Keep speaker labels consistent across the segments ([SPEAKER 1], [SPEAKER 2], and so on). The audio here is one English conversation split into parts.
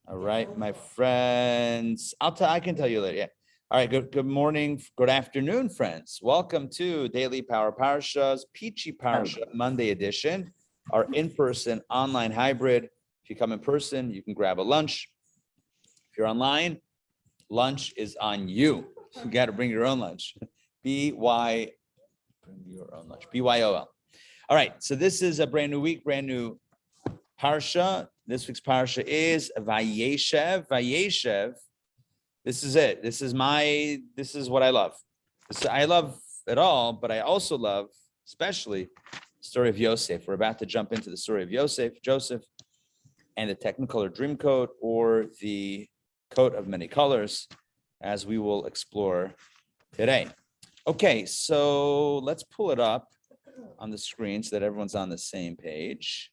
[SPEAKER 1] All right, my friends. I can tell you later. Yeah. All right. Good morning. Good afternoon, friends. Welcome to Daily Power Parshas, Peachy Parsha Monday edition, our in-person online hybrid. If you come in person, you can grab a lunch. If you're online, lunch is on you. You got to bring your own lunch. Bring your own lunch. BYOL. All right. So this is a brand new week, brand new Parsha. This week's Parsha is Vayeshev. Vayeshev. This is it. This is what I love. I love it all, but I also love, especially, the story of Yosef. We're about to jump into the story of Joseph, and the Technicolor Dream Coat, or the coat of many colors, as we will explore today. Okay, so let's pull it up on the screen so that everyone's on the same page.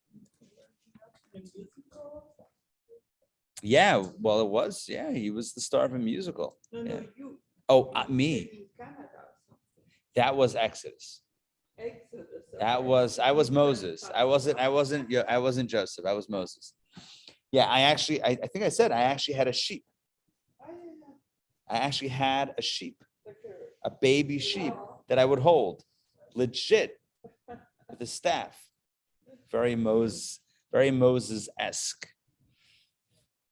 [SPEAKER 1] Yeah, well, it was. Yeah, he was the star of a musical. Yeah. Me. That was Exodus. I was Moses. I wasn't Joseph. I was Moses. Yeah, I think I said I actually had a sheep. I actually had a sheep, a baby sheep that I would hold, legit, with a staff. Very Moses-esque.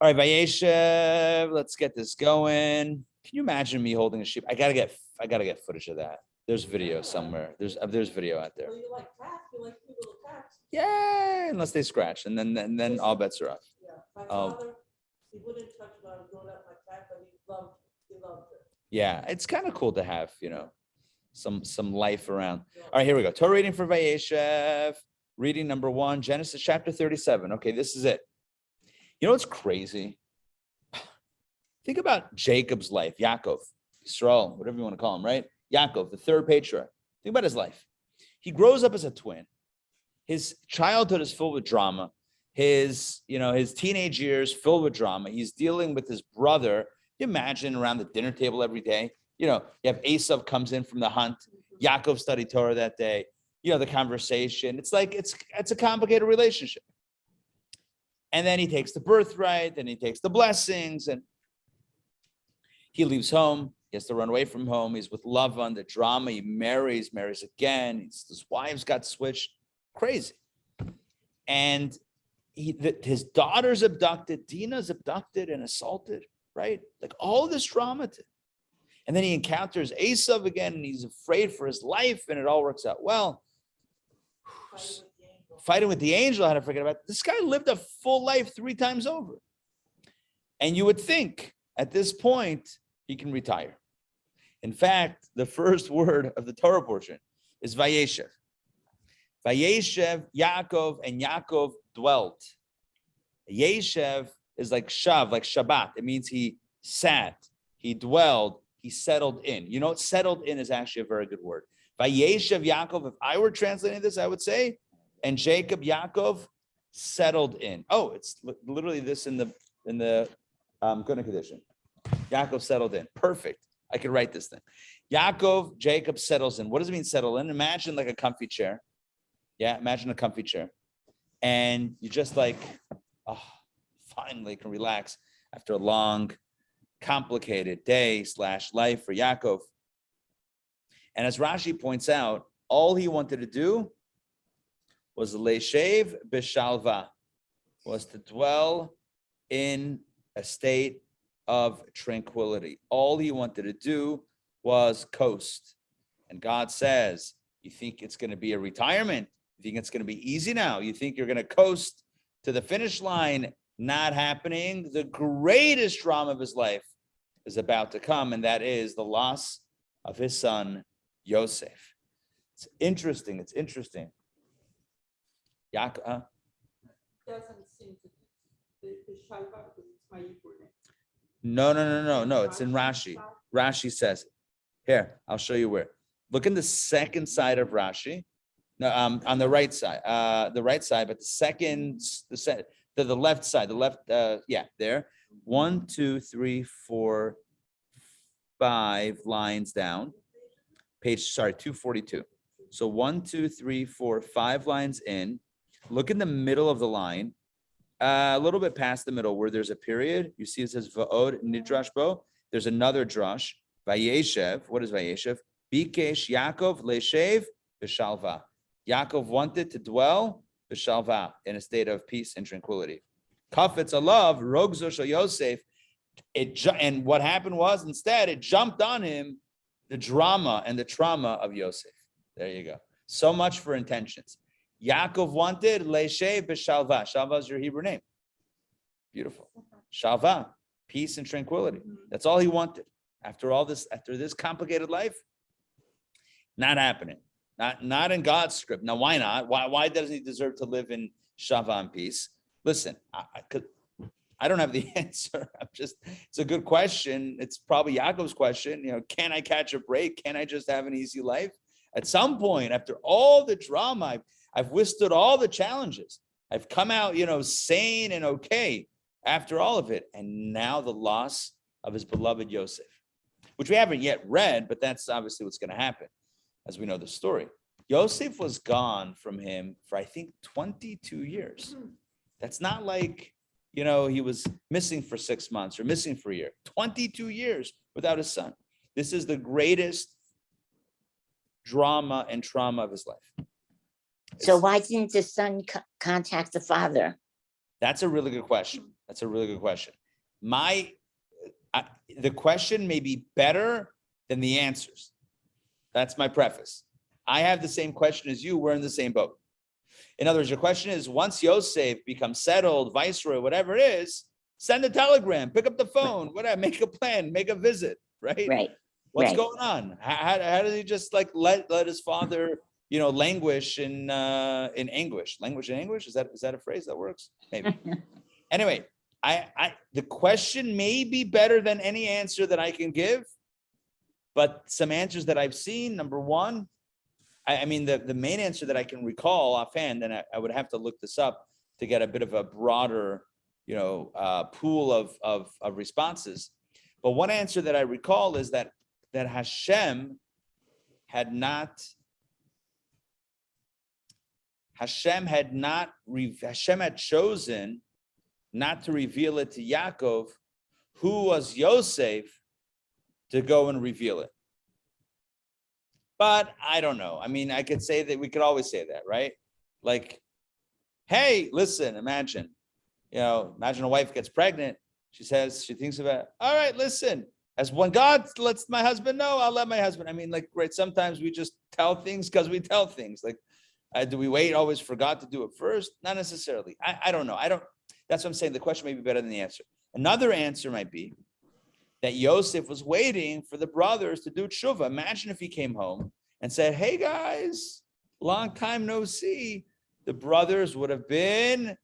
[SPEAKER 1] All right, Vayeshev, let's get this going. Can you imagine me holding a sheep? I gotta get footage of that. There's video somewhere. There's video out there.
[SPEAKER 2] Well, you like cats. You like cute little cats.
[SPEAKER 1] Yeah, unless they scratch, and then all bets are off.
[SPEAKER 2] Yeah, my father, he wouldn't touch when I was growing up my cat, but he loved her.
[SPEAKER 1] Yeah, it's kind of cool to have, some life around. All right, here we go. Torah reading for Vayeshev. Reading number 1, Genesis chapter 37. Okay, this is it. You know what's crazy? Think about Jacob's life, Yaakov, Yisrael, whatever you want to call him, right? Yaakov, the third patriarch. Think about his life. He grows up as a twin. His childhood is filled with drama. His teenage years filled with drama. He's dealing with his brother. You imagine around the dinner table every day. You have Esav comes in from the hunt. Yaakov studied Torah that day. The conversation. It's like it's a complicated relationship. And then he takes the birthright, then he takes the blessings, and he leaves home. He has to run away from home. He's with Lavan, the drama. He marries again. His wives got switched. Crazy. And his daughter's abducted. Dina's abducted and assaulted, right? Like all this drama. And then he encounters Esav again, and he's afraid for his life, and it all works out well. Fighting with the angel, how to forget about it. This guy lived a full life 3 times over. And you would think at this point, he can retire. In fact, the first word of the Torah portion is Vayeshev. Vayeshev, Yaakov, and Yaakov dwelt. Yeshev is like Shav, like Shabbat. It means he sat, he dwelled, he settled in. Settled in is actually a very good word. Vayeshev Yaakov, if I were translating this, I would say, and Jacob, Yaakov, settled in. Oh, it's literally this in the Guna condition. Yaakov settled in. Perfect. I could write this thing. Yaakov, Jacob settles in. What does it mean settle in? Imagine like a comfy chair. Yeah, imagine a comfy chair. And you just finally can relax after a long, complicated day / life for Yaakov. And as Rashi points out, all he wanted to do was leishev b'shalva, was to dwell in a state of tranquility. All he wanted to do was coast. And God says, you think it's going to be a retirement? You think it's going to be easy now? You think you're going to coast to the finish line? Not happening. The greatest drama of his life is about to come, and that is the loss of his son, Yosef. It's interesting.
[SPEAKER 2] Doesn't seem to the Shalva, because it's my Hebrew name.
[SPEAKER 1] No. It's in Rashi. Rashi says it. Here, I'll show you where. Look in the second side of Rashi. No, on the right side. But the left side. There. 1, 2, 3, 4, 5 lines down. Page 242. So 1, 2, 3, 4, 5 lines in. Look in the middle of the line. A little bit past the middle where there's a period. You see it says Va'od Nidrash Bo. There's another drush. Vayeshev. What is Vayeshev? Bikesh Yaakov Leshev B'Shalva. Yaakov wanted to dwell B'Shalva, in a state of peace and tranquility. Kafetz alav Rogzo Shel Yosef. And what happened was instead it jumped on him the drama and the trauma of Yosef. There you go. So much for intentions. Yaakov wanted Leshev B'Shalva. Shalva is your Hebrew name. Beautiful. Shalva, peace and tranquility. That's all he wanted. After this complicated life, not happening. Not in God's script. Now, why not? Why doesn't he deserve to live in Shalva and peace? Listen, I don't have the answer. It's a good question. It's probably Yaakov's question. Can I catch a break? Can I just have an easy life? At some point, after all the drama, I've withstood all the challenges. I've come out, sane and okay after all of it. And now the loss of his beloved Yosef, which we haven't yet read, but that's obviously what's going to happen as we know the story. Yosef was gone from him for, I think, 22 years. That's not like, he was missing for 6 months or missing for a year. 22 years without his son. This is the greatest drama and trauma of his life.
[SPEAKER 3] So why didn't the son contact the father?
[SPEAKER 1] That's a really good question. The question may be better than the answers. That's my preface. I have the same question as you. We're in the same boat. In other words, your question is, once Yosef becomes settled, viceroy, whatever it is, send a telegram, pick up the phone, whatever, make a plan, make a visit, right?
[SPEAKER 3] Right.
[SPEAKER 1] What's going on? How does he just let his father, languish in anguish? Languish in anguish? Is that a phrase that works? Maybe. Anyway, the question may be better than any answer that I can give, but some answers that I've seen. Number one, the main answer that I can recall offhand, and I would have to look this up to get a bit of a broader, pool of responses. But one answer that I recall is that Hashem had chosen not to reveal it to Yaakov, who was Yosef, to go and reveal it. But I don't know. I could say that, we could always say that, right? Like, hey, listen, imagine a wife gets pregnant. She thinks about, all right, listen, as when God lets my husband know, I'll let my husband. Right, sometimes we just tell things because we tell things. Do we wait always for God to do it first? Not necessarily. I don't know. That's what I'm saying. The question may be better than the answer. Another answer might be that Yosef was waiting for the brothers to do tshuva. Imagine if he came home and said, hey guys, long time no see. The brothers would have been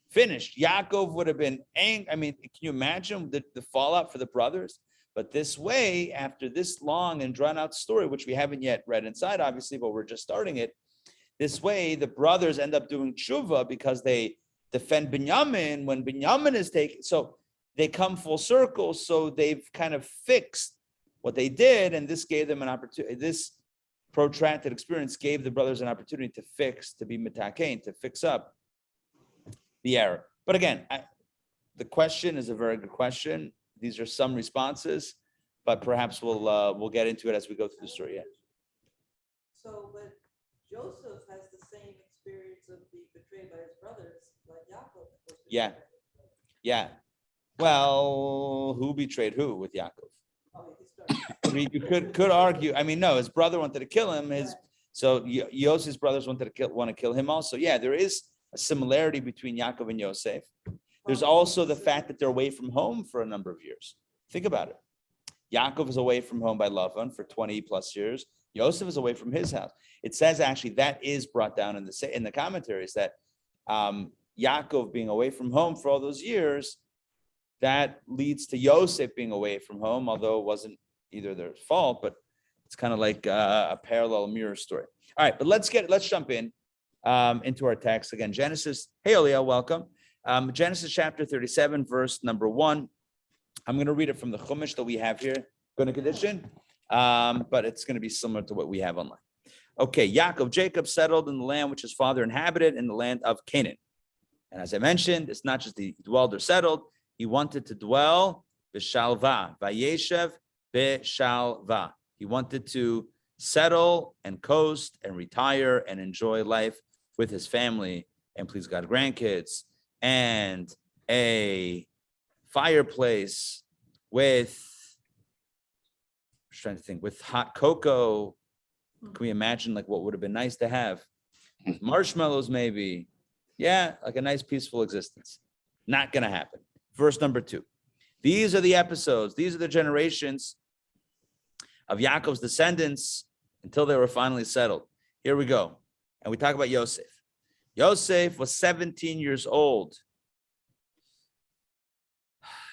[SPEAKER 1] finished. Yaakov would have been angry. Can you imagine the fallout for the brothers? But this way, after this long and drawn out story, which we haven't yet read inside, obviously, but we're just starting it. This way, the brothers end up doing tshuva because they defend Binyamin when Binyamin is taken. So they come full circle. So they've kind of fixed what they did. And this gave them an opportunity. This protracted experience gave the brothers an opportunity to be mitakein, to fix up the error. But again, the question is a very good question. These are some responses, but perhaps we'll get into it as we go through the story. Yeah.
[SPEAKER 2] So, but Joseph has the same experience of being betrayed by his brothers, like Yaakov.
[SPEAKER 1] Yeah. Well, who betrayed who with Yaakov? You could argue. No, his brother wanted to kill him. So Yosef's brothers want to kill him also. Yeah, there is a similarity between Yaakov and Yosef. There's also the fact that they're away from home for a number of years. Think about it. Yaakov is away from home by Lavan for 20 plus years. Yosef is away from his house. It says actually that is brought down in the commentaries that Yaakov being away from home for all those years, that leads to Yosef being away from home, although it wasn't either their fault, but it's kind of like a parallel mirror story. All right, but let's jump in into our text again. Genesis. Hey, Elia, welcome. Genesis chapter 37, verse number 1. I'm going to read it from the Chumash that we have here. Going to condition, but it's going to be similar to what we have online. Okay, Jacob settled in the land which his father inhabited, in the land of Canaan. And as I mentioned, it's not just he dwelled or settled. He wanted to dwell b'shalva, vayeshev b'shalva. He wanted to settle and coast and retire and enjoy life with his family and please God, grandkids, and a fireplace with, I'm just trying to think, with hot cocoa. Can we imagine like what would have been nice to have? Marshmallows, maybe. Yeah, like a nice peaceful existence. Not going to happen. Verse number 2. These are the episodes. These are the generations of Yaakov's descendants until they were finally settled. Here we go. And we talk about Yosef. Yosef was 17 years old.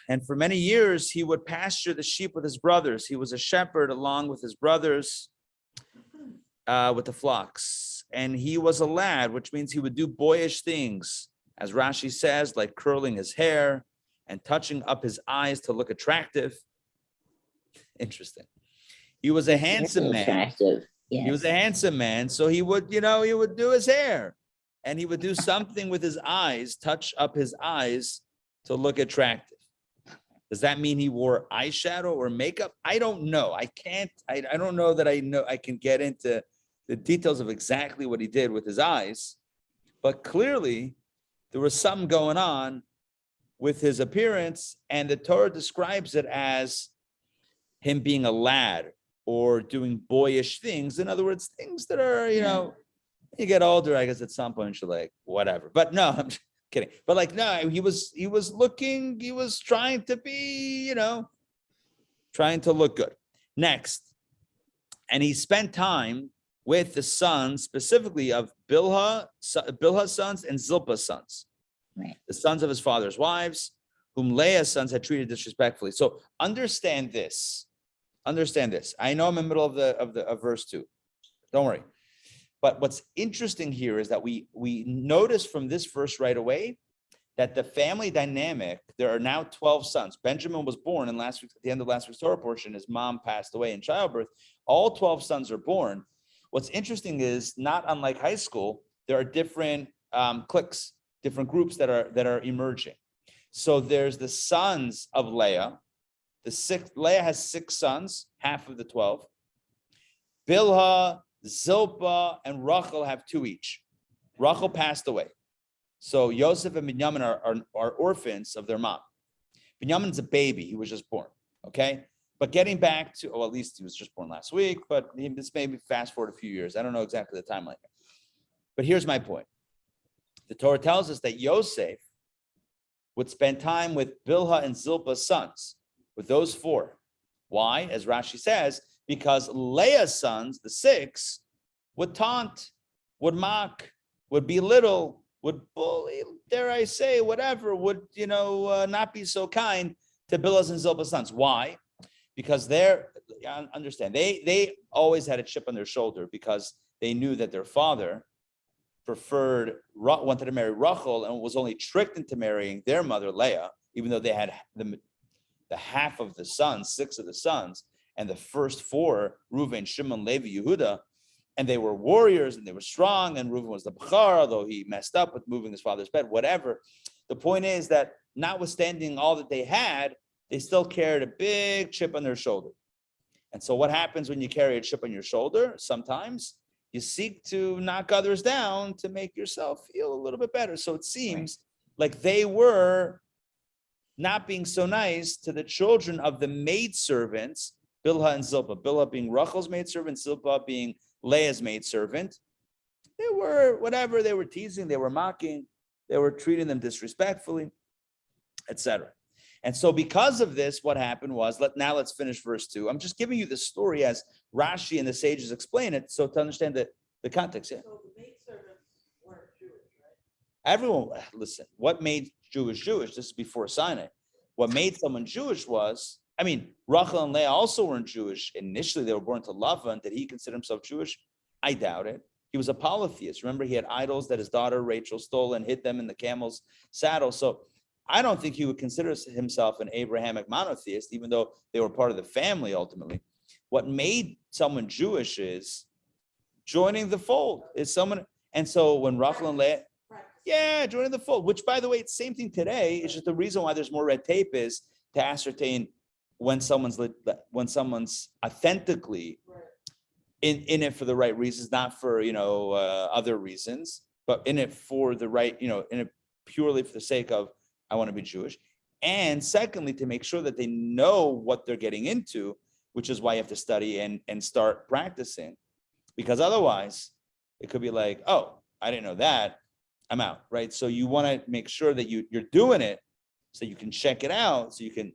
[SPEAKER 1] And for many years, he would pasture the sheep with his brothers. He was a shepherd along with his brothers with the flocks. And he was a lad, which means he would do boyish things, as Rashi says, like curling his hair and touching up his eyes to look attractive. Interesting. He was a handsome man.
[SPEAKER 3] Attractive. Yes.
[SPEAKER 1] He was a handsome man. So he would, he would do his hair and he would do something with his eyes, touch up his eyes to look attractive. Does that mean he wore eyeshadow or makeup? I don't know. I don't know that I can get into the details of exactly what he did with his eyes, but clearly there was something going on with his appearance, and the Torah describes it as him being a lad or doing boyish things. In other words, things that are, you get older, I guess at some point you're like, whatever. But no, I'm just kidding. But like, no, he was trying to be, trying to look good. Next, and he spent time with the sons, specifically of Bilhah's sons and Zilpah's sons,
[SPEAKER 3] Right.
[SPEAKER 1] The sons of his father's wives, whom Leah's sons had treated disrespectfully. So understand this. I know I'm in the middle of verse 2. Don't worry. But what's interesting here is that we notice from this verse right away that the family dynamic, there are now 12 sons. Benjamin was born at the end of last week's Torah portion. His mom passed away in childbirth. All 12 sons are born. What's interesting is, not unlike high school, there are different cliques, different groups that are emerging. So there's the sons of Leah. Leah has 6 sons, half of the 12. Bilhah, Zilpah, and Rachel have 2 each. Rachel passed away. So Yosef and Binyamin are orphans of their mom. Binyamin's a baby. He was just born, okay? But getting back to, at least he was just born last week, but this may be fast forward a few years. I don't know exactly the timeline. But here's my point. The Torah tells us that Yosef would spend time with Bilhah and Zilpah's sons, with those 4. Why? As Rashi says, because Leah's sons, the 6, would taunt, would mock, would belittle, would bully, dare I say, whatever, would, not be so kind to Bilhah's and Zilpah's sons. Why? Because they always had a chip on their shoulder because they knew that their father wanted to marry Rachel and was only tricked into marrying their mother, Leah, even though they had the half of the sons, 6 of the sons, and the first 4, Reuven, Shimon, Levi, Yehuda, and they were warriors and they were strong, and Reuven was the Bechar, although he messed up with moving his father's bed, whatever. The point is that notwithstanding all that they had, they still carried a big chip on their shoulder. And so what happens when you carry a chip on your shoulder? Sometimes you seek to knock others down to make yourself feel a little bit better. So it seems like they were not being so nice to the children of the maidservants, Bilhah and Zilpah. Bilhah being Rachel's maidservant, Zilpah being Leah's maidservant. They were whatever, they were teasing, they were mocking, they were treating them disrespectfully, etc. And so because of this, what happened was, let's finish verse 2. I'm just giving you the story as Rashi and the sages explain it, so to understand the context. Yeah.
[SPEAKER 2] So the maidservants weren't Jewish, right?
[SPEAKER 1] Everyone, listen, what made Jewish? This is before Sinai. What made someone Jewish was, Rachel and Leah also weren't Jewish. Initially, they were born to Lavan. Did he consider himself Jewish? I doubt it. He was a polytheist. Remember, he had idols that his daughter Rachel stole and hid them in the camel's saddle. So I don't think he would consider himself an Abrahamic monotheist, even though they were part of the family ultimately. What made someone Jewish is joining the fold. And so when Rachel and Leah, Yeah, joining the fold, which by the way, it's the same thing today. It's just the reason why there's more red tape is to ascertain when someone's authentically in it for the right reasons, not for other reasons, but in it for the right, in it purely for the sake of I want to be Jewish. And secondly, to make sure that they know what they're getting into, which is why you have to study and start practicing, because otherwise it could be like, oh, I didn't know that, I'm out, right? So you want to make sure that you're doing it so you can check it out, so you can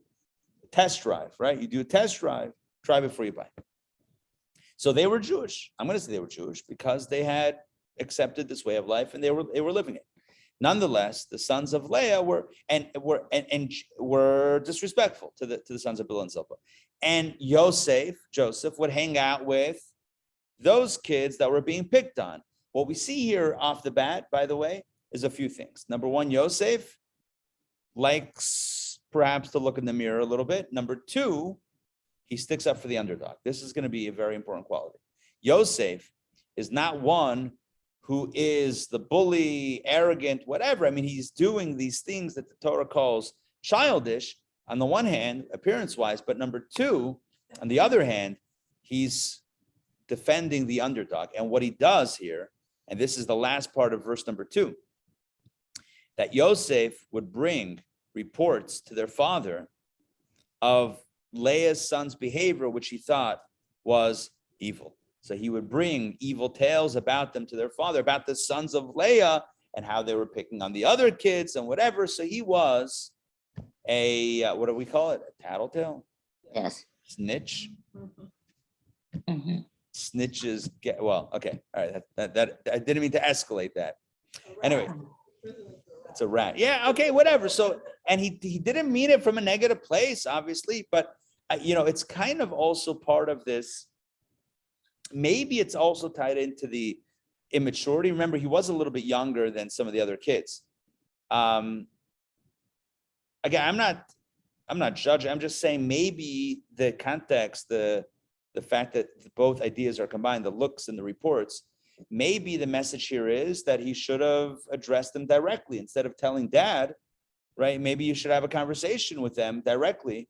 [SPEAKER 1] test drive, right? You do a test drive, try before you buy. So they were Jewish. I'm going to say they were Jewish because they had accepted this way of life and they were living it. Nonetheless, the sons of Leah were disrespectful to the sons of Bilhah and Zilpah. And Joseph would hang out with those kids that were being picked on. What we see here off the bat, by the way, is a few things. Number one, Yosef likes perhaps to look in the mirror a little bit. Number two, he sticks up for the underdog. This is going to be a very important quality. Yosef is not one who is the bully, arrogant, whatever. I mean, he's doing these things that the Torah calls childish on the one hand, appearance-wise, but number two, on the other hand, he's defending the underdog. And what he does here, and this is the last part of verse number 2, that Yosef would bring reports to their father of Leah's son's behavior, which he thought was evil. So he would bring evil tales about them to their father, about the sons of Leah and how they were picking on the other kids and whatever. So he was a, what do we call it? A tattletale?
[SPEAKER 3] Yes.
[SPEAKER 1] Snitch?
[SPEAKER 3] Mm-hmm.
[SPEAKER 1] Snitches get, well, okay. All right. That I didn't mean to escalate that. Anyway, it's a rat. Yeah, okay, whatever. So, and he didn't mean it from a negative place, obviously, but it's kind of also part of this. Maybe it's also tied into the immaturity. Remember, he was a little bit younger than some of the other kids. Again, I'm not judging. I'm just saying maybe the context, the fact that both ideas are combined, the looks and the reports, maybe the message here is that he should have addressed them directly instead of telling dad, right? Maybe you should have a conversation with them directly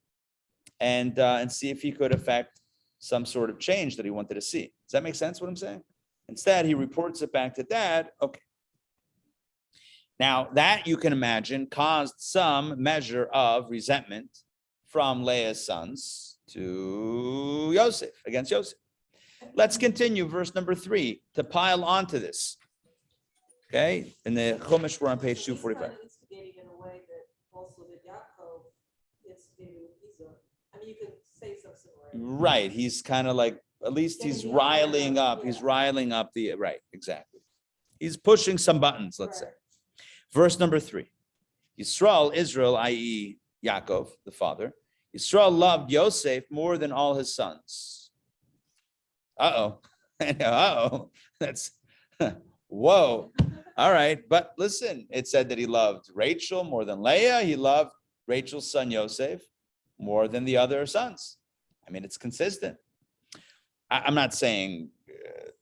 [SPEAKER 1] and see if he could affect some sort of change that he wanted to see. Does that make sense what I'm saying? Instead, he reports it back to dad. Okay. Now that you can imagine caused some measure of resentment from Leah's sons to Yosef, against Yosef. Let's continue verse number 3 to pile onto this. Okay, in the Chumash, we're on page 245.
[SPEAKER 2] Instigating in a way that also that Yaakov instigated Esau. I mean, you could say something
[SPEAKER 1] right. He's kind of like, at least he's riling up. He's riling up the, right, exactly. He's pushing some buttons, let's say. Verse number 3. Yisrael, Israel, i.e. Yaakov, the father. Yisrael loved Yosef more than all his sons. Uh-oh. Uh-oh. That's, whoa. All right. But listen, it said that he loved Rachel more than Leah. He loved Rachel's son, Yosef, more than the other sons. I mean, it's consistent. I'm not saying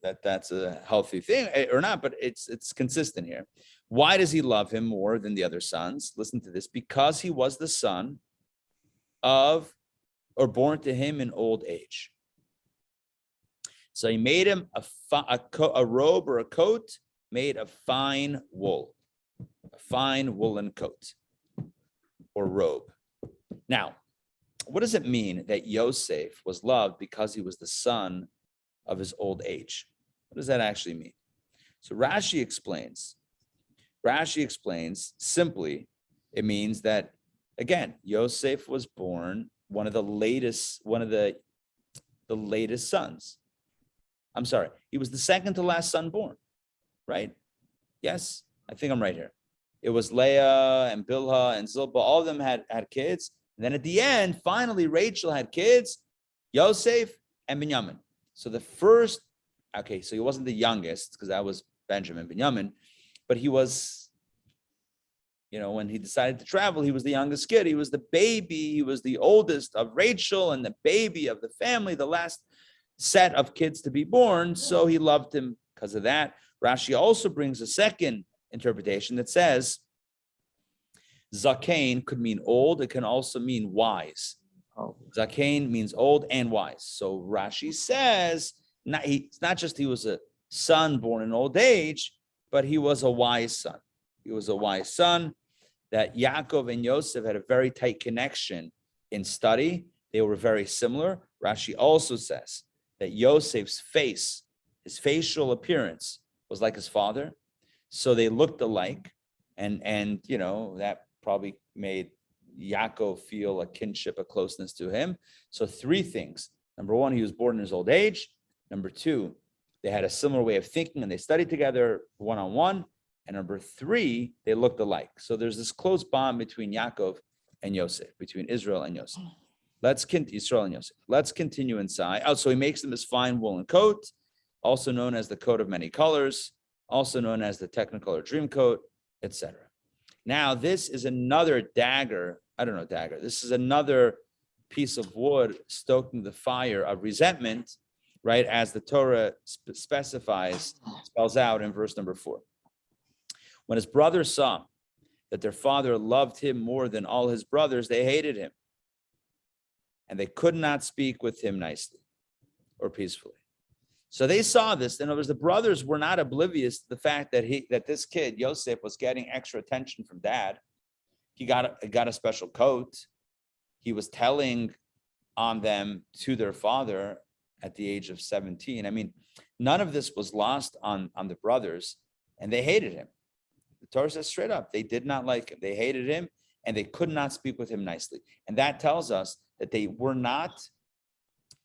[SPEAKER 1] that that's a healthy thing or not, but it's consistent here. Why does he love him more than the other sons? Listen to this. Because he was the son of, or born to him in old age. So he made him a robe or a coat made of fine wool, a fine woolen coat or robe. Now, what does it mean that Yosef was loved because he was the son of his old age? What does that actually mean? So Rashi explains simply, it means that, again, Yosef was born one of the latest sons. I'm sorry, he was the second to last son born, right? Yes, I think I'm right here. It was Leah and Bilhah and Zilpah, all of them had kids. And then at the end, finally, Rachel had kids, Yosef and Binyamin. So the first, okay, so he wasn't the youngest because that was Benjamin, Binyamin, but he was, when he decided to travel, he was the youngest kid. He was the baby. He was the oldest of Rachel and the baby of the family, the last set of kids to be born. So he loved him because of that. Rashi also brings a second interpretation that says Zakein could mean old. It can also mean wise.
[SPEAKER 3] Oh,
[SPEAKER 1] Zakein means old and wise. So Rashi says, it's not just he was a son born in old age, but he was a wise son. He was a wise son, that Yaakov and Yosef had a very tight connection in study. They were very similar. Rashi also says that Yosef's face, his facial appearance was like his father. So they looked alike. And you know, that probably made Yaakov feel a kinship, a closeness to him. So three things. Number one, he was born in his old age. Number two, they had a similar way of thinking and they studied together one-on-one. And number three, they looked alike. So there's this close bond between Yaakov and Yosef, between Israel and Yosef. Israel and Yosef. Let's continue inside. Oh, so he makes them his fine woolen coat, also known as the coat of many colors, also known as the Technicolor dream coat, etc. Now, this is another dagger. I don't know, dagger. This is another piece of wood stoking the fire of resentment, right? As the Torah spells out in verse number 4. When his brothers saw that their father loved him more than all his brothers, they hated him. And they could not speak with him nicely or peacefully. So they saw this. In other words, the brothers were not oblivious to the fact that this kid, Yosef, was getting extra attention from dad. He got a special coat. He was telling on them to their father at the age of 17. I mean, none of this was lost on the brothers, and they hated him. The Torah says straight up, they did not like him. They hated him, and they could not speak with him nicely. And that tells us that they were not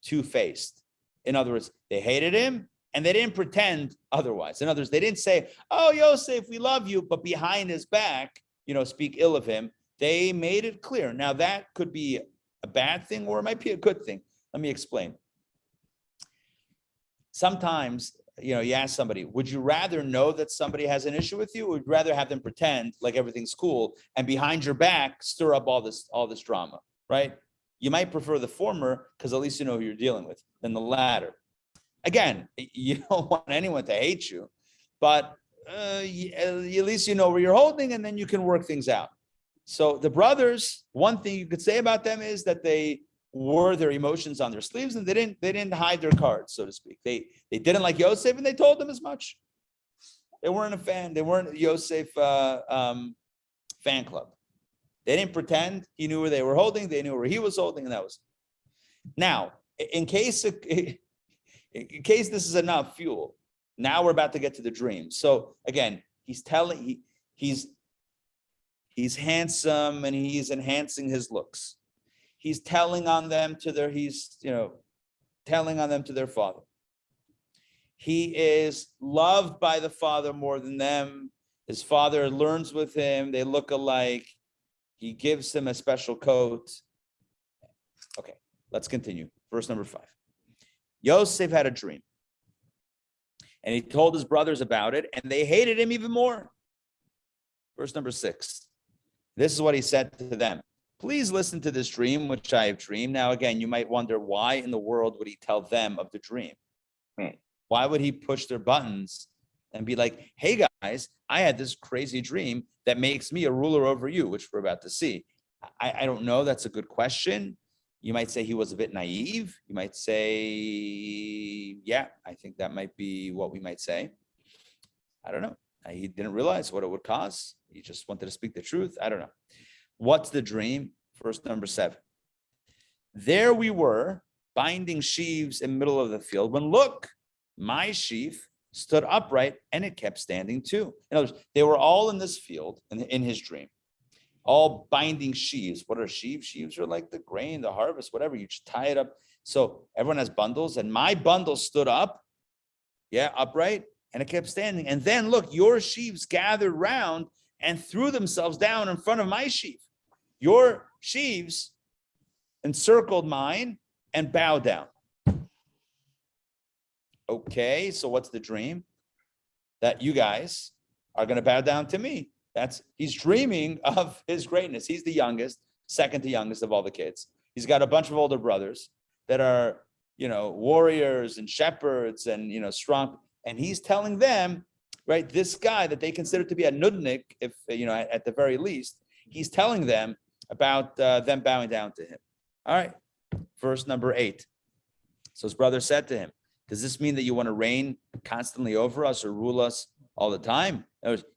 [SPEAKER 1] two-faced. In other words, they hated him, and they didn't pretend otherwise. In other words, they didn't say, "Oh, Yosef, we love you," but behind his back, speak ill of him. They made it clear. Now, that could be a bad thing, or it might be a good thing. Let me explain. Sometimes, you ask somebody, would you rather know that somebody has an issue with you, or would you rather have them pretend like everything's cool and behind your back stir up all this drama, right? You might prefer the former because at least you know who you're dealing with than the latter. Again, you don't want anyone to hate you, but at least you know where you're holding, and then you can work things out. So the brothers, one thing you could say about them is that they wore their emotions on their sleeves, and they didn't hide their cards, so to speak. They didn't like Yosef, and they told them as much. They weren't a fan. They weren't a Yosef fan club. They didn't pretend. He knew where they were holding. They knew where he was holding, and that was. Now, in case this is enough fuel, now we're about to get to the dream. So again, he's handsome, and he's enhancing his looks. He's telling on them to their father. He is loved by the father more than them. His father learns with him. They look alike. He gives him a special coat. Okay, let's continue. Verse number 5. Yosef had a dream, and he told his brothers about it, and they hated him even more. Verse number 6. This is what he said to them. Please listen to this dream, which I have dreamed. Now, again, you might wonder, why in the world would he tell them of the dream? Why would he push their buttons and be like, hey, guys, I had this crazy dream that makes me a ruler over you, which we're about to see? I don't know. That's a good question. You might say he was a bit naive. You might say, yeah, I think that might be what we might say. I don't know. He didn't realize what it would cause. He just wanted to speak the truth. I don't know. What's the dream? Verse number 7. There we were binding sheaves in the middle of the field when, look, my sheaf stood upright and it kept standing too. In other words, they were all in this field in his dream, all binding sheaves. What are sheaves? Sheaves are like the grain, the harvest, whatever. You just tie it up. So everyone has bundles, and my bundle stood up, upright, and it kept standing. And then look, your sheaves gathered round and threw themselves down in front of my sheaf. Your sheaves encircled mine and bowed down. Okay, so what's the dream? That you guys are going to bow down to me. He's dreaming of his greatness. He's the youngest, second to youngest of all the kids. He's got a bunch of older brothers that are, warriors and shepherds and, strong. And he's telling them, right? This guy that they consider to be a nudnik, if at the very least, he's telling them about them bowing down to him. All right, verse number 8. So his brother said to him, does this mean that you want to reign constantly over us or rule us all the time?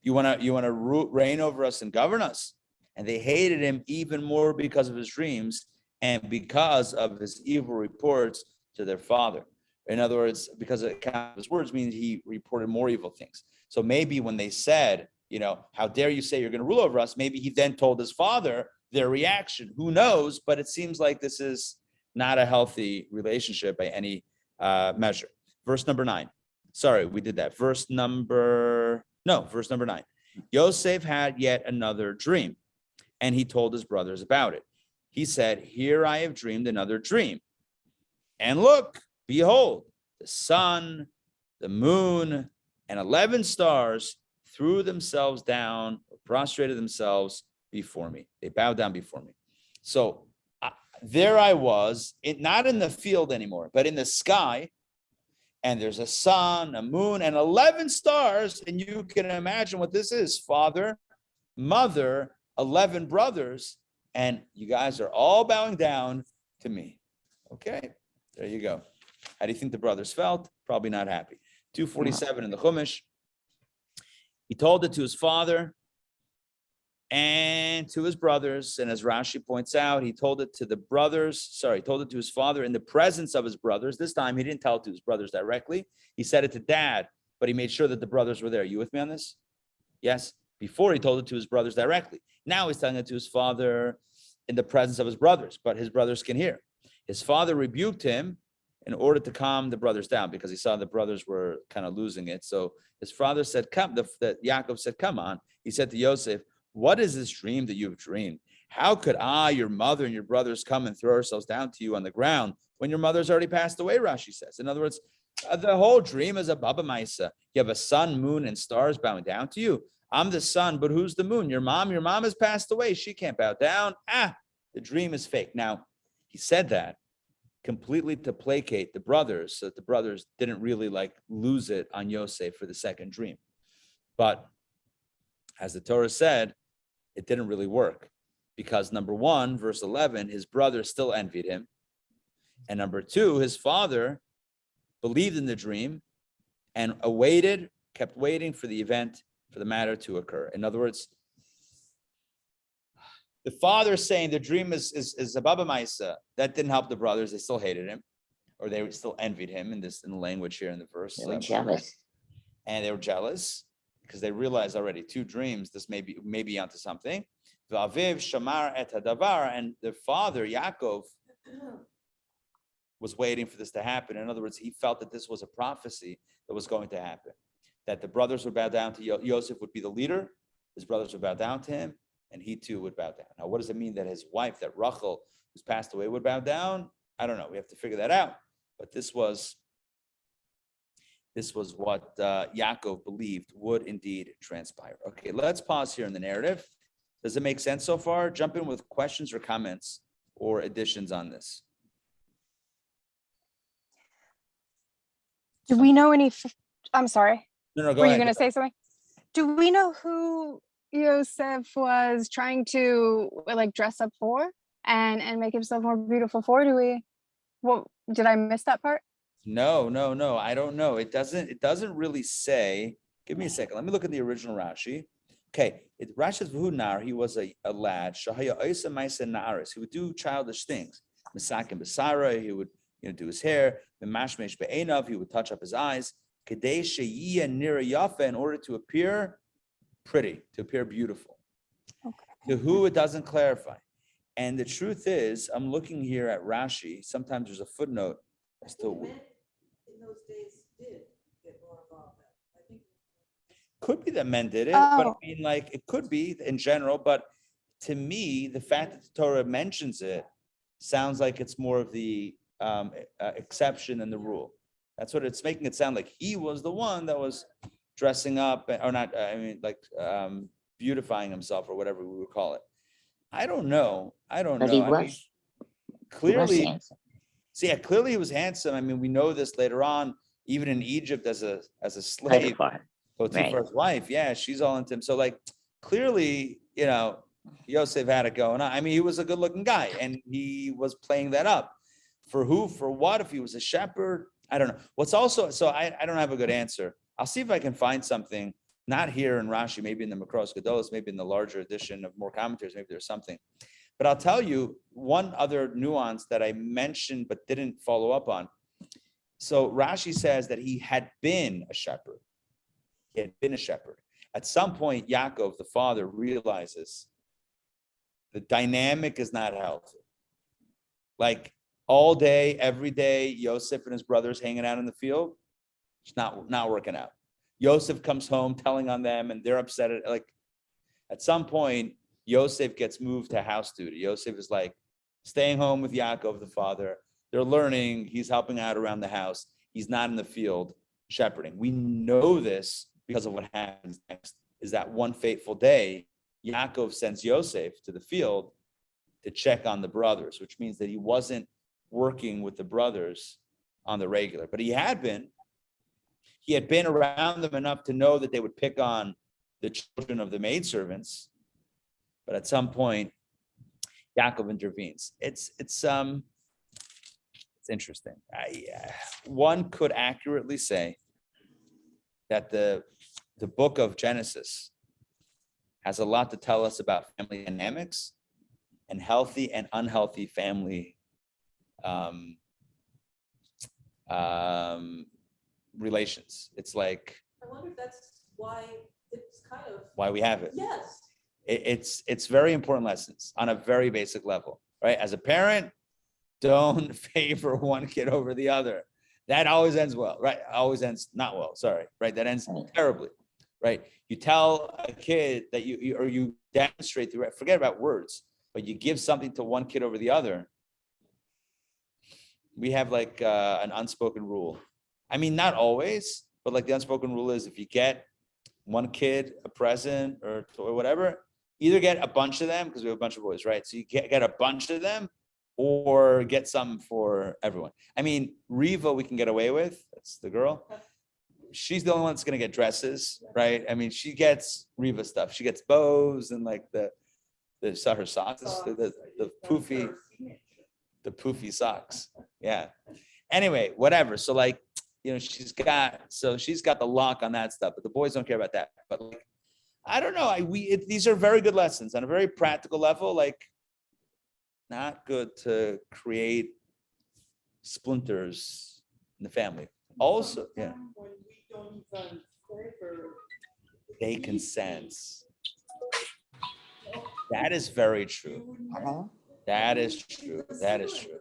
[SPEAKER 1] You want to reign over us and govern us? And they hated him even more because of his dreams and because of his evil reports to their father. In other words, because of his words means he reported more evil things. So maybe when they said, how dare you say you're going to rule over us? Maybe he then told his father their reaction. Who knows? But it seems like this is not a healthy relationship by any measure. Verse number 9. Sorry, we did that. Verse number 9. Yosef had yet another dream, and he told his brothers about it. He said, here I have dreamed another dream. And look, behold, the sun, the moon, and 11 stars threw themselves down, or prostrated themselves before me. They bowed down before me. So there I was, not in the field anymore, but in the sky. And there's a sun, a moon, and 11 stars. And you can imagine what this is. Father, mother, 11 brothers. And you guys are all bowing down to me. Okay, there you go. How do you think the brothers felt? Probably not happy. 247 in the Chumash. He told it to his father and to his brothers. And as Rashi points out, he told it to the brothers. He told it to his father in the presence of his brothers. This time he didn't tell it to his brothers directly. He said it to dad, but he made sure that the brothers were there. You with me on this? Yes. Before he told it to his brothers directly. Now he's telling it to his father in the presence of his brothers, but his brothers can hear. His father rebuked him in order to calm the brothers down because he saw the brothers were kind of losing it. So his father said, "Come." Yaakov said, "Come on." He said to Yosef, "What is this dream that you've dreamed? How could I, your mother, and your brothers come and throw ourselves down to you on the ground when your mother's already passed away?" Rashi says. In other words, the whole dream is a baba maisa. You have a sun, moon, and stars bowing down to you. I'm the sun, but who's the moon? Your mom has passed away. She can't bow down. The dream is fake. Now, he said that completely to placate the brothers, so that the brothers didn't really lose it on Yosef for the second dream. But as the Torah said, it didn't really work because number 1, verse 11, his brothers still envied him. And number 2, his father believed in the dream and kept waiting for the event, for the matter to occur. In other words, the father saying the dream is a baba maisa, that didn't help the brothers. They still hated him, or they still envied him in the language here in the verse.
[SPEAKER 3] They were jealous.
[SPEAKER 1] And they were jealous because they realized already 2 dreams. This may be onto something. V'aviv shamar et hadavar, and the father Yaakov was waiting for this to happen. In other words, he felt that this was a prophecy that was going to happen, that the brothers would bow down to Yosef, would be the leader. His brothers would bow down to him, and he too would bow down. Now, what does it mean that his wife, that Rachel, who's passed away, would bow down? I don't know. We have to figure that out. But this was what Yaakov believed would indeed transpire. Okay, let's pause here in the narrative. Does it make sense so far? Jump in with questions or comments or additions on this.
[SPEAKER 4] Do we know any? I'm sorry.
[SPEAKER 1] No, go
[SPEAKER 4] Were
[SPEAKER 1] ahead.
[SPEAKER 4] you going to say something? Do we know who Yosef was trying to dress up for and make himself more beautiful for? Did I miss that part?
[SPEAKER 1] No. I don't know. It doesn't really say. Give me a second. Let me look at the original Rashi. Okay. Rashi says, V'hunar, he was a lad. Shahaya Oisa Maisa Na'aris. He would do childish things. Misak and Basara, he would do his hair. Mashmesh Be'enav, he would touch up his eyes. Kadei Sheyiya Nira Yafa, in order to appear pretty, to appear beautiful.
[SPEAKER 4] Okay.
[SPEAKER 1] To who it doesn't clarify. And the truth is, I'm looking here at Rashi. Sometimes there's a footnote as to
[SPEAKER 2] Men in those days did get more involved. I think
[SPEAKER 1] could be that men did it, but I
[SPEAKER 4] Oh.
[SPEAKER 1] mean, it could be in general. But to me, the fact that the Torah mentions it sounds like it's more of the exception than the rule. That's what it's making it sound like. He was the one that was dressing up, or not. Beautifying himself, or whatever we would call it. I don't know.
[SPEAKER 3] But he was.
[SPEAKER 1] Clearly,
[SPEAKER 3] handsome.
[SPEAKER 1] clearly he was handsome. I mean, we know this later on, even in Egypt as a slave.
[SPEAKER 3] Potiphar.
[SPEAKER 1] Potiphar's wife, yeah, she's all into him. So like clearly, Yosef had it going on. I mean, he was a good looking guy and he was playing that up. For who, for what? If he was a shepherd, I don't know. What's also, so I don't have a good answer. I'll see if I can find something, not here in Rashi, maybe in the Makros Gedolos, maybe in the larger edition of more commentaries, maybe there's something. But I'll tell you one other nuance that I mentioned but didn't follow up on. So Rashi says that he had been a shepherd. He had been a shepherd. At some point, Yaakov, the father, realizes the dynamic is not healthy. Like all day, every day, Yosef and his brothers hanging out in the field, it's not working out. Yosef comes home telling on them and they're upset. At some point, Yosef gets moved to house duty. Yosef is like staying home with Yaakov, the father. They're learning. He's helping out around the house. He's not in the field shepherding. We know this because of what happens next, is that one fateful day, Yaakov sends Yosef to the field to check on the brothers, which means that he wasn't working with the brothers on the regular, but he had been around them enough to know that they would pick on the children of the maidservants. But at some point, Yaakov intervenes. It's interesting. One could accurately say that the book of Genesis has a lot to tell us about family dynamics and healthy and unhealthy family relations. It's like,
[SPEAKER 2] I wonder if that's why it's kind of.
[SPEAKER 1] why we have it.
[SPEAKER 2] Yes.
[SPEAKER 1] It's very important lessons on a very basic level, right? As a parent, don't favor one kid over the other. That always ends well, right? Always ends not well, sorry, right? That ends terribly, right? You tell a kid that you demonstrate through, forget about words, but you give something to one kid over the other. We have like an unspoken rule. I mean, not always, but like the unspoken rule is if you get one kid a present or whatever, either get a bunch of them, because we have a bunch of boys, right? So you get a bunch of them or get some for everyone. I mean, Riva, we can get away with. That's the girl. She's the only one that's going to get dresses, right? I mean, she gets Riva stuff. She gets bows and like her socks, the poofy socks. Yeah. Anyway, whatever. So like, she's got the lock on that stuff, but the boys don't care about that. But like, I don't know. These are very good lessons on a very practical level. Like, not good to create splinters in the family. Also, yeah.
[SPEAKER 2] When we don't even favor,
[SPEAKER 1] They can sense. That is very true.
[SPEAKER 3] Hello?
[SPEAKER 1] That is true. That is true.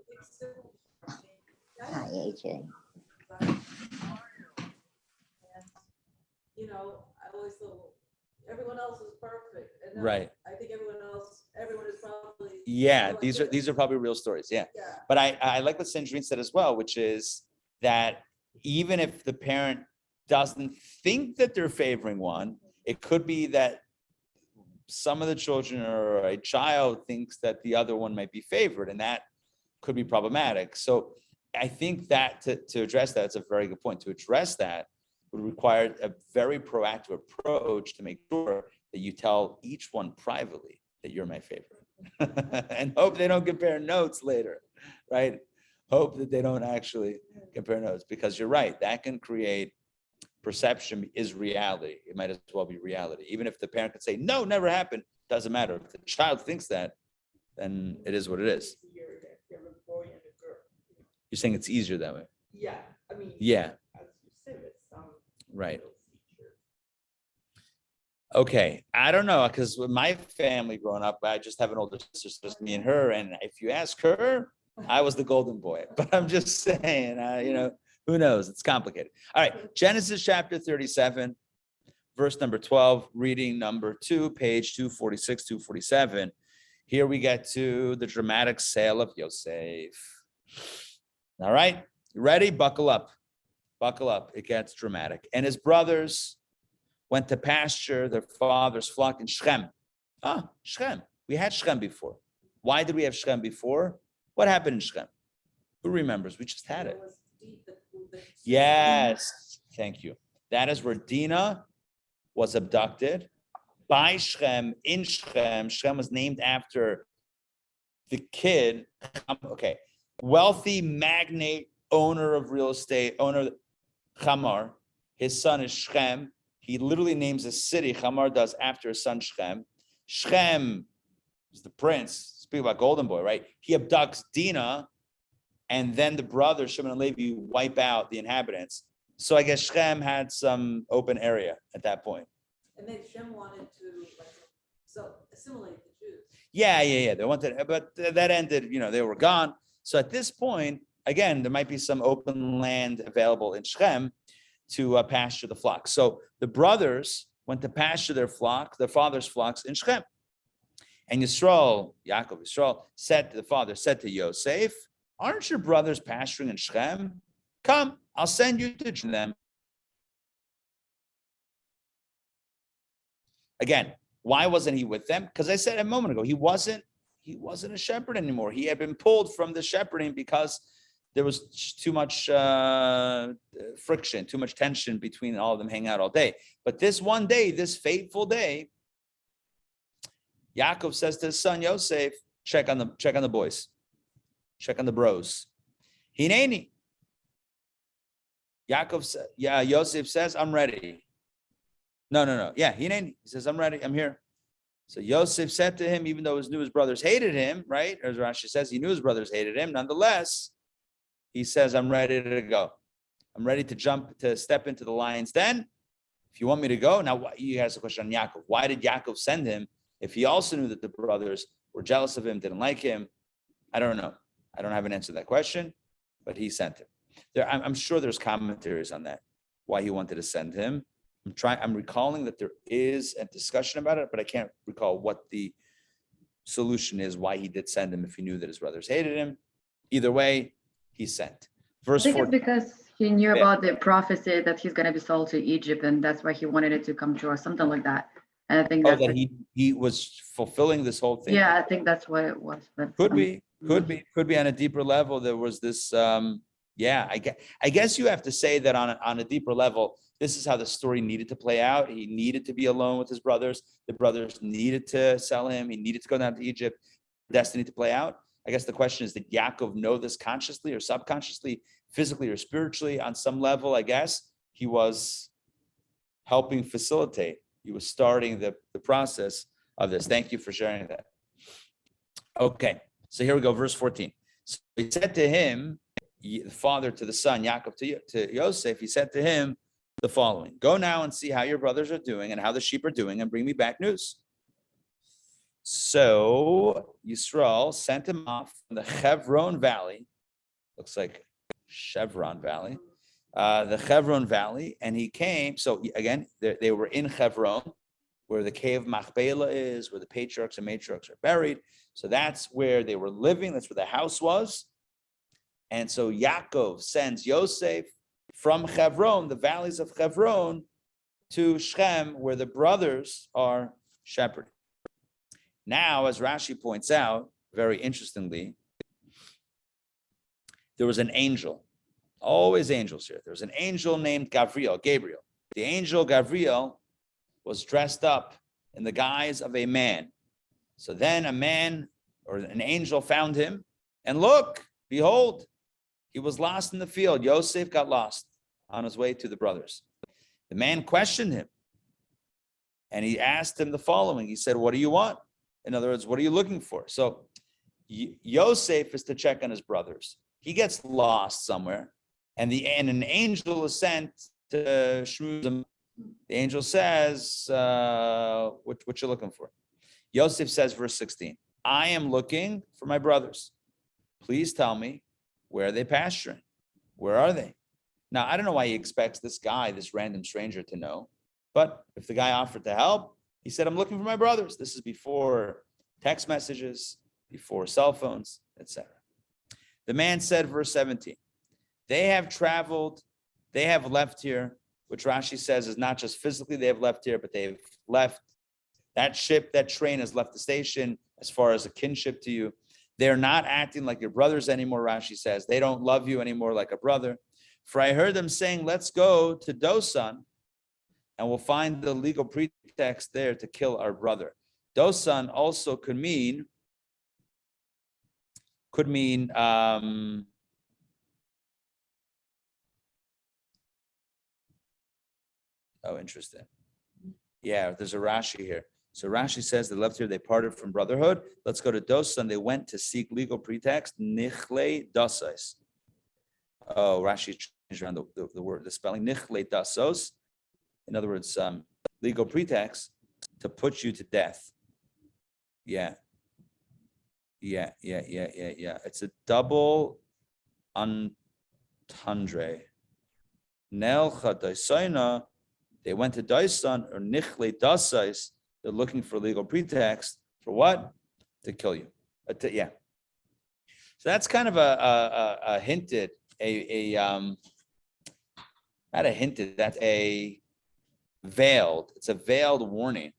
[SPEAKER 3] Hi, AJ.
[SPEAKER 2] I always thought everyone else is perfect. And now
[SPEAKER 1] Right.
[SPEAKER 2] I think everyone is probably.
[SPEAKER 1] Yeah,
[SPEAKER 2] like
[SPEAKER 1] these
[SPEAKER 2] this.
[SPEAKER 1] are probably real stories. Yeah.
[SPEAKER 2] Yeah.
[SPEAKER 1] But I like what Sandrine said as well, which is that even if the parent doesn't think that they're favoring one, it could be that some of the children or a child thinks that the other one might be favored, and that could be problematic. So I think that to address that, it's a very good point. To address that would require a very proactive approach to make sure that you tell each one privately that you're my favorite and hope they don't compare notes later, right? Hope that they don't actually compare notes, because you're right. That can create perception is reality. It might as well be reality. Even if the parent could say, no, never happened, doesn't matter. If the child thinks that, then it is what it is. You're saying it's easier that way?
[SPEAKER 2] Yeah, I mean.
[SPEAKER 1] Yeah.
[SPEAKER 2] As you said, it's
[SPEAKER 1] Right. Okay, I don't know, because with my family growing up, I just have an older sister, so just me and her. And if you ask her, I was the golden boy. But I'm just saying, who knows? It's complicated. All right, Genesis chapter 37, verse number 12, reading number 2, page 246, 247. Here we get to the dramatic sale of Yosef. All right, you ready? Buckle up. Buckle up. It gets dramatic. And his brothers went to pasture their father's flock in Shechem. Shechem. We had Shechem before. Why did we have Shechem before? What happened in Shechem? Who remembers? We just had it. Yes. Thank you. That is where Dinah was abducted by Shem in Shem. Shem was named after the kid. Okay, wealthy magnate, owner of real estate, owner Chamar. His son is Shem. He literally names a city. Chamar does after his son Shem. Shem is the prince. Speak about Golden Boy, right? He abducts Dinah, and then the brothers Shimon and Levi wipe out the inhabitants. So I guess Shem had some open area at that point.
[SPEAKER 2] And then Shem wanted to assimilate the Jews.
[SPEAKER 1] Yeah. They wanted, but that ended. They were gone. So at this point, again, there might be some open land available in Shem to pasture the flock. So the brothers went to pasture their father's flocks in Shem. And Yaakov said to the father, said to Yosef, aren't your brothers pasturing in Shem? Come, I'll send you to them. Again, why wasn't he with them? Because I said a moment ago, he wasn't a shepherd anymore. He had been pulled from the shepherding because there was too much friction, too much tension between all of them hanging out all day. But this one day, this fateful day, Yaakov says to his son Yosef, check on the boys, check on the bros. Hineni. Yosef says, I'm ready. No. Yeah, Hineni. He says, I'm ready. I'm here. So Yosef said to him, even though he knew his brothers hated him, right? As Rashi says, he knew his brothers hated him. Nonetheless, he says, I'm ready to go. I'm ready to step into the lion's den. If you want me to go. Now, you asked a question on Yaakov. Why did Yaakov send him if he also knew that the brothers were jealous of him, didn't like him? I don't know. I don't have an answer to that question, but he sent him. I'm sure there's commentaries on that, why he wanted to send him. I'm recalling that there is a discussion about it, but I can't recall what the solution is, why he did send him if he knew that his brothers hated him. Either way, he sent. Verse 4.
[SPEAKER 5] It's because he knew about the prophecy that he's going to be sold to Egypt, and that's why he wanted it to come true, or something like that. And I think
[SPEAKER 1] that he was fulfilling this whole thing.
[SPEAKER 5] Yeah, I think that's what it was. But
[SPEAKER 1] could be on a deeper level. There was this. I guess you have to say that on a deeper level, this is how the story needed to play out. He needed to be alone with his brothers. The brothers needed to sell him. He needed to go down to Egypt. Destiny to play out. I guess the question is, did Yaakov know this consciously or subconsciously, physically or spiritually on some level? I guess he was helping facilitate. He was starting the process of this. Thank you for sharing that. Okay, so here we go, verse 14. So he said to him, the father to the son, Yaakov to Yosef, he said to him the following: go now and see how your brothers are doing and how the sheep are doing, and bring me back news. So Yisrael sent him off from the Chevron Valley, looks like Chevron Valley, the Chevron Valley, and he came. So again, they were in Chevron, where the cave Machpelah is, where the patriarchs and matriarchs are buried. So that's where they were living. That's where the house was. And so Yaakov sends Yosef from Chevron, the valleys of Chevron, to Shem, where the brothers are shepherding. Now, as Rashi points out, very interestingly, there was an angel. Always angels here. There was an angel named Gabriel. The angel Gabriel was dressed up in the guise of a man. So then a man or an angel found him, and look, behold, he was lost in the field. Yosef got lost on his way to the brothers. The man questioned him, and he asked him the following. He said, what do you want? In other words, what are you looking for? So Yosef is to check on his brothers. He gets lost somewhere, and an angel is sent to schmooze him. The angel says, what you looking for? Yosef says, verse 16, I am looking for my brothers. Please tell me, where are they pasturing? Where are they? Now, I don't know why he expects this guy, this random stranger, to know. But if the guy offered to help, he said, I'm looking for my brothers. This is before text messages, before cell phones, etc. The man said, verse 17, they have traveled, they have left here, which Rashi says is not just physically they have left here, but they've left. That ship, that train has left the station as far as a kinship to you. They're not acting like your brothers anymore, Rashi says. They don't love you anymore like a brother. For I heard them saying, let's go to Dosan and we'll find the legal pretext there to kill our brother. Dosan also could mean oh, interesting. Yeah, there's a Rashi here. So Rashi says they left here, they parted from brotherhood. Let's go to Dosan. They went to seek legal pretext. Nichle dasais. Oh, Rashi changed around the word, the spelling. Nichle dasos. In other words, legal pretext to put you to death. Yeah. It's a double entendre. Nelcha daisaina. They went to Daisan or Nichle dasais. They're looking for legal pretext for what? To kill you. So that's kind of a hinted, not a hinted, that's a veiled, it's a veiled warning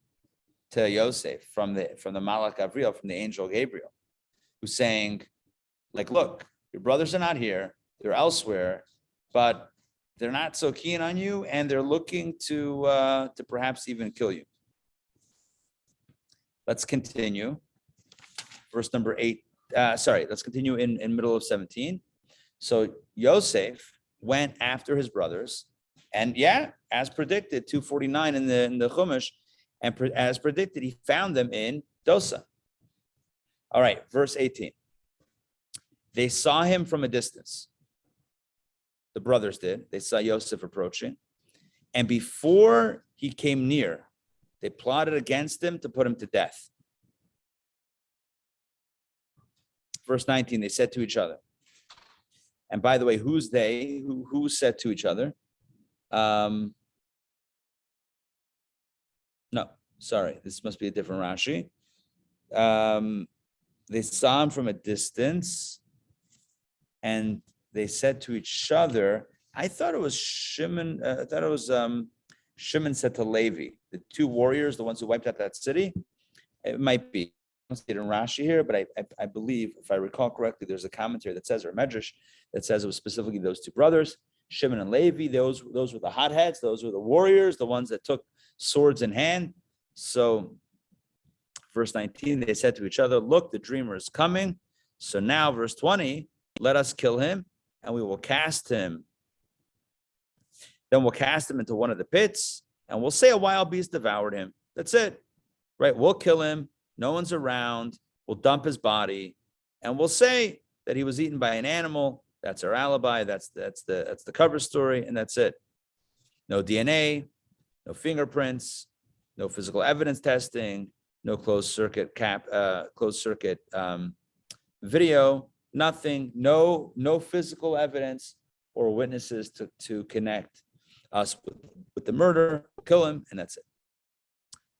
[SPEAKER 1] to Yosef from the Malach Gabriel, from the angel Gabriel, who's saying, like, look, your brothers are not here, they're elsewhere, but they're not so keen on you, and they're looking to perhaps even kill you. Let's continue. Verse number 8. Let's continue in middle of 17. So Yosef went after his brothers, and as predicted, 249 in the Chumash, and as predicted, he found them in Dosa. All right, verse 18. They saw him from a distance. The brothers did. They saw Yosef approaching, and before he came near, they plotted against him to put him to death. Verse 19, they said to each other. And by the way, who's they? Who said to each other? No, sorry, this must be a different Rashi. They saw him from a distance, and they said to each other, I thought it was Shimon, Shimon said to Levi, the two warriors, the ones who wiped out that city. It might be. I don't see it in Rashi here, but I believe, if I recall correctly, there's a commentary that says, or a medrash that says it was specifically those two brothers, Shimon and Levi. Those were the hotheads. Those were the warriors, the ones that took swords in hand. So, verse 19, they said to each other, look, the dreamer is coming. So now, verse 20, let us kill him, and we will cast him. Then we'll cast him into one of the pits, and we'll say a wild beast devoured him. That's it, right? We'll kill him. No one's around. We'll dump his body, and we'll say that he was eaten by an animal. That's our alibi. That's the cover story, and that's it. No DNA, no fingerprints, no physical evidence testing, no closed circuit video, nothing, no physical evidence or witnesses to connect us with the murder, kill him, and that's it.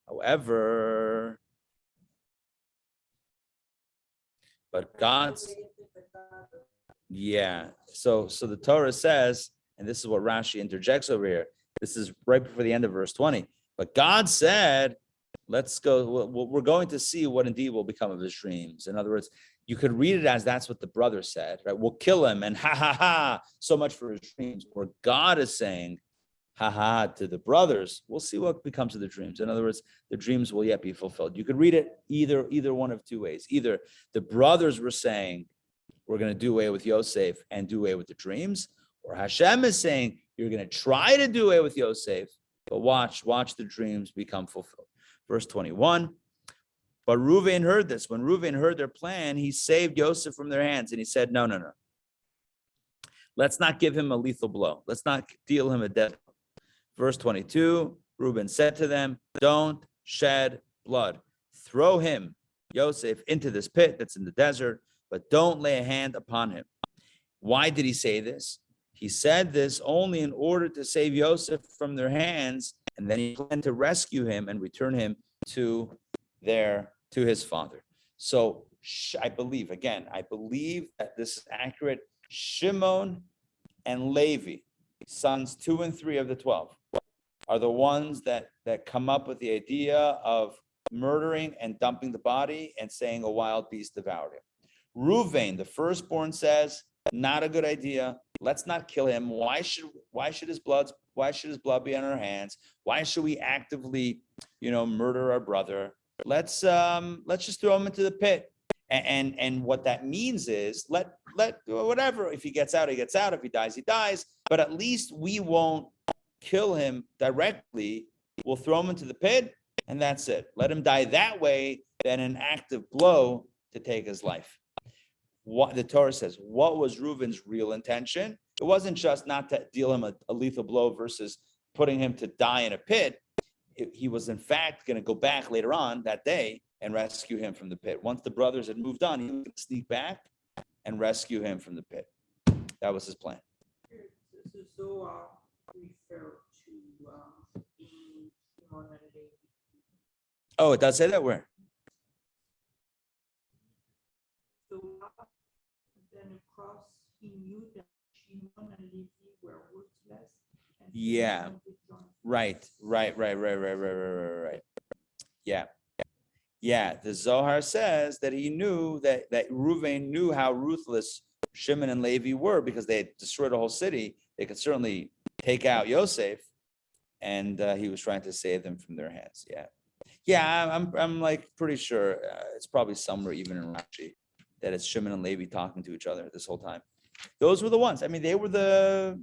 [SPEAKER 1] However, but God's, so the Torah says, and this is what Rashi interjects over here, this is right before the end of verse 20, but God said, let's go, we're going to see what indeed will become of his dreams. In other words, you could read it as that's what the brother said, right? We'll kill him, and so much for his dreams. Where God is saying, to the brothers, we'll see what becomes of the dreams. In other words, the dreams will yet be fulfilled. You could read it either one of two ways. Either the brothers were saying, we're going to do away with Yosef and do away with the dreams, or Hashem is saying, you're going to try to do away with Yosef, but watch the dreams become fulfilled. Verse 21, but Reuven heard this. When Reuven heard their plan, he saved Yosef from their hands, and he said, no. Let's not give him a lethal blow. Let's not deal him a death. Verse 22, Reuben said to them, don't shed blood. Throw him, Yosef, into this pit that's in the desert, but don't lay a hand upon him. Why did he say this? He said this only in order to save Yosef from their hands, and then he planned to rescue him and return him to his father. So I believe that this is accurate. Shimon and Levi, sons 2 and 3 of the 12, are the ones that come up with the idea of murdering and dumping the body and saying a wild beast devoured him. Reuven, the firstborn, says, not a good idea. Let's not kill him. Why should his blood be on our hands? Why should we actively, murder our brother? Let's just throw him into the pit. And what that means is let whatever. If he gets out, he gets out. If he dies, he dies. But at least we won't kill him directly. We'll throw him into the pit, and that's it. Let him die that way than an active blow to take his life. What the Torah says, what was Reuven's real intention? It wasn't just not to deal him a lethal blow versus putting him to die in a pit. He was in fact going to go back later on that day and rescue him from the pit. Once the brothers had moved on, he was going to sneak back and rescue him from the pit. That was his plan.
[SPEAKER 2] This is so refer to Shimon and Levi.
[SPEAKER 1] Oh, it does say that where?
[SPEAKER 2] So then across, he knew that Shimon and Levi were worthless. And he
[SPEAKER 1] Yeah.
[SPEAKER 2] wanted to join.
[SPEAKER 1] Right. Yeah. The Zohar says that he knew that Reuven knew how ruthless Shimon and Levi were because they had destroyed a whole city. They could certainly take out Yosef, and he was trying to save them from their hands. Yeah. I'm like pretty sure it's probably somewhere even in Rashi that it's Shimon and Levi talking to each other this whole time. Those were the ones. I mean, they were the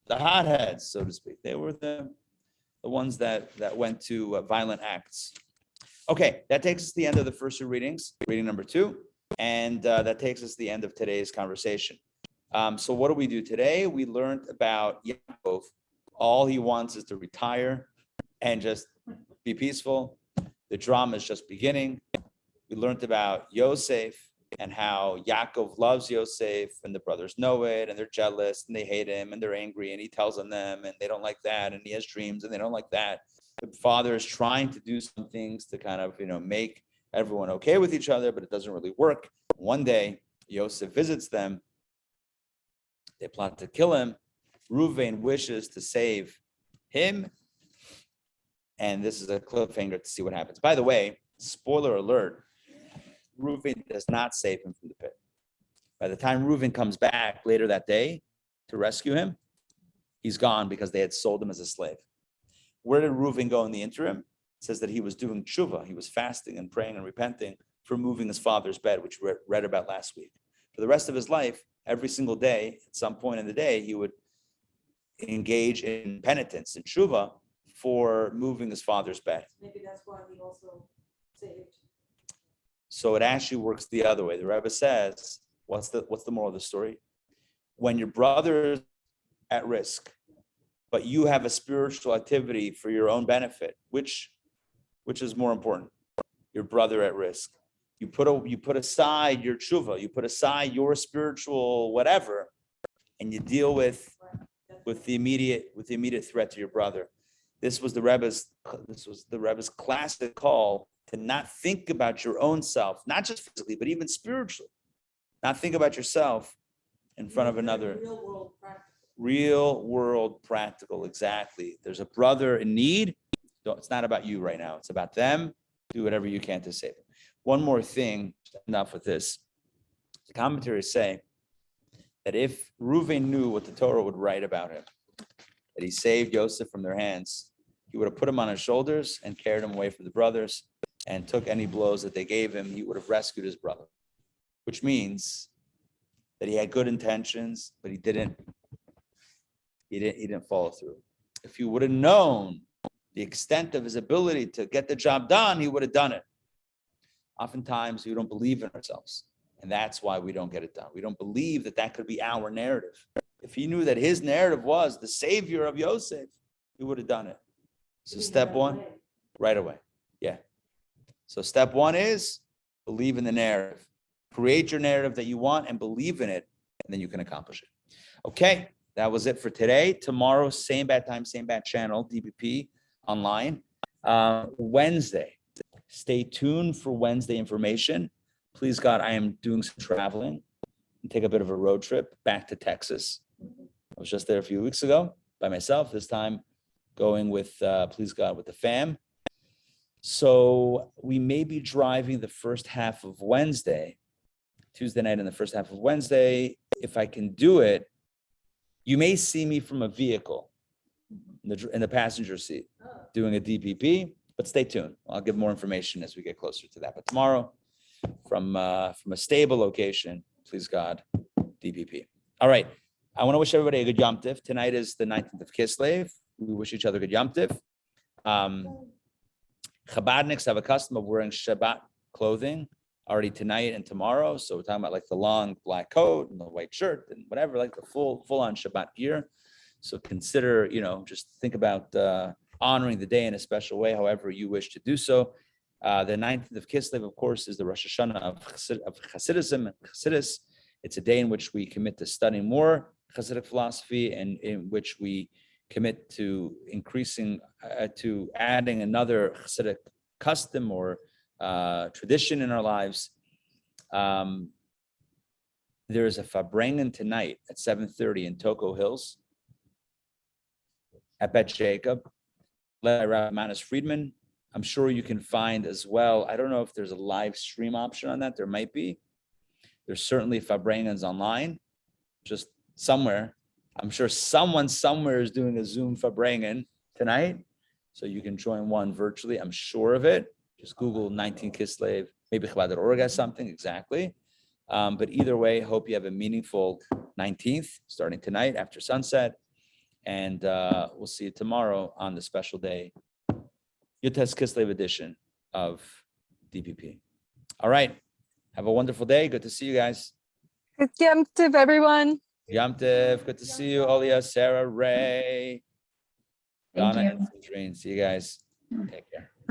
[SPEAKER 1] hotheads, so to speak. They were the ones that went to violent acts. Okay, that takes us to the end of the first two readings, reading number 2, and that takes us to the end of today's conversation. So what do we do today? We learned about Yaakov. All he wants is to retire and just be peaceful. The drama is just beginning. We learned about Yosef and how Yaakov loves Yosef, and the brothers know it, and they're jealous, and they hate him, and they're angry, and he tells them, and they don't like that, and he has dreams, and they don't like that. The father is trying to do some things to kind of, make everyone okay with each other, but it doesn't really work. One day, Yosef visits them. They plot to kill him. Reuven wishes to save him, and this is a cliffhanger to see what happens. By the way, spoiler alert, Reuven does not save him from the pit. By the time Reuven comes back later that day to rescue him, he's gone because they had sold him as a slave. Where did Reuven go in the interim? It says that he was doing tshuva. He was fasting and praying and repenting for moving his father's bed, which we read about last week. For the rest of his life, every single day, at some point in the day, he would engage in penitence and tshuva for moving his father's bed.
[SPEAKER 2] Maybe that's why he also saved.
[SPEAKER 1] So it actually works the other way. The Rabbi says, what's the moral of the story? When your brother's at risk, but you have a spiritual activity for your own benefit, which is more important? Your brother at risk. You put aside your tshuva, you put aside your spiritual whatever, and you deal with the immediate threat to your brother. This was the Rebbe's classic call to not think about your own self, not just physically, but even spiritually. Not think about yourself in front of another. Real world practical, exactly. There's a brother in need. It's not about you right now. It's about them. Do whatever you can to save them. One more thing, enough with this. The commentaries say that if Reuven knew what the Torah would write about him, that he saved Yosef from their hands, he would have put him on his shoulders and carried him away from the brothers and took any blows that they gave him. He would have rescued his brother, which means that he had good intentions, but he didn't follow through. If he would have known the extent of his ability to get the job done, he would have done it. Oftentimes, we don't believe in ourselves, and that's why we don't get it done. We don't believe that could be our narrative. If he knew that his narrative was the savior of Yosef, he would have done it. So step one, right away. Yeah. So step one is believe in the narrative. Create your narrative that you want and believe in it, and then you can accomplish it. Okay, that was it for today. Tomorrow, same bad time, same bad channel, DBP online. Wednesday, stay tuned for Wednesday information. Please God, I am doing some traveling and take a bit of a road trip back to Texas. I was just there a few weeks ago by myself, this time going with, please God, with the fam. So we may be driving the first half of Wednesday Tuesday night and the first half of Wednesday. If I can do it, you may see me from a vehicle in the passenger seat doing a DPP, but stay tuned. I'll give more information as we get closer to that. But tomorrow, from a stable location, please God, DPP. All right. I want to wish everybody a good Yom Tiv. Tonight is the 19th of Kislev. We wish each other good Yom Tiv. Chabadniks have a custom of wearing Shabbat clothing already tonight and tomorrow. So we're talking about like the long black coat and the white shirt and whatever, like the full on Shabbat gear. So consider, just think about honoring the day in a special way, however you wish to do so. The 19th of Kislev, of course, is the Rosh Hashanah of Hasidism and Hasidus. It's a day in which we commit to studying more Hasidic philosophy and in which we commit to to adding another Hasidic custom or tradition in our lives. There is a Farbrengen tonight at 7:30 in Toko Hills at Bet Jacob, led by Rabbi Manis Friedman. I'm sure you can find as well. I don't know if there's a live stream option on that. There might be. There's certainly Farbrengens online, just somewhere. I'm sure someone somewhere is doing a Zoom Farbrengen tonight, so you can join one virtually. I'm sure of it. Just Google 19 Kislev, maybe Chabad.org has something exactly. But either way, hope you have a meaningful 19th starting tonight after sunset. And we'll see you tomorrow on the special day, Yutes Kislev edition of DPP. All right. Have a wonderful day. Good to see you guys.
[SPEAKER 4] Good Yom Tov, everyone.
[SPEAKER 1] Yom Tov. Good to see you, Olia, Sarah, Ray,
[SPEAKER 5] Thank
[SPEAKER 1] Donna,
[SPEAKER 5] you.
[SPEAKER 1] and Citrine. See you guys. Take care.